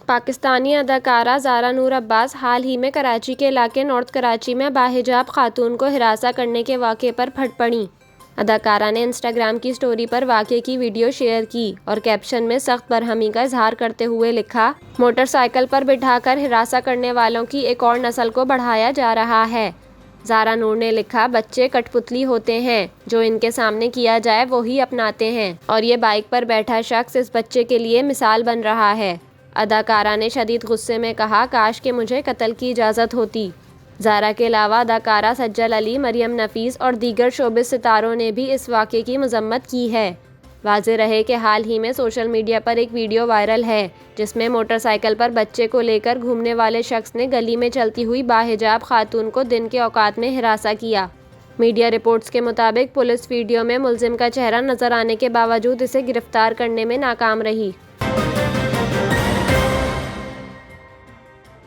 پاکستانی اداکارہ زارا نور عباس حال ہی میں کراچی کے علاقے نارتھ کراچی میں باحجاب خاتون کو ہراساں کرنے کے واقعے پر پھٹ پڑیں۔ اداکارہ نے انسٹاگرام کی سٹوری پر واقعے کی ویڈیو شیئر کی اور کیپشن میں سخت برہمی کا اظہار کرتے ہوئے لکھا، موٹر سائیکل پر بٹھا کر ہراساں کرنے والوں کی ایک اور نسل کو بڑھایا جا رہا ہے۔ زارا نور نے لکھا، بچے کٹ پتلی ہوتے ہیں، جو ان کے سامنے کیا جائے وہی اپناتے ہیں، اور یہ بائیک پر بیٹھا شخص اس بچے کے لیے مثال بن رہا ہے۔ اداکارہ نے شدید غصے میں کہا، کاش کہ مجھے قتل کی اجازت ہوتی۔ زارا کے علاوہ اداکارہ سجل علی، مریم نفیس اور دیگر شوبز ستاروں نے بھی اس واقعے کی مذمت کی ہے۔ واضح رہے کہ حال ہی میں سوشل میڈیا پر ایک ویڈیو وائرل ہے جس میں موٹر سائیکل پر بچے کو لے کر گھومنے والے شخص نے گلی میں چلتی ہوئی باحجاب خاتون کو دن کے اوقات میں ہراساں کیا۔ میڈیا رپورٹس کے مطابق پولیس ویڈیو میں ملزم کا چہرہ نظر آنے کے باوجود اسے گرفتار کرنے میں ناکام رہی۔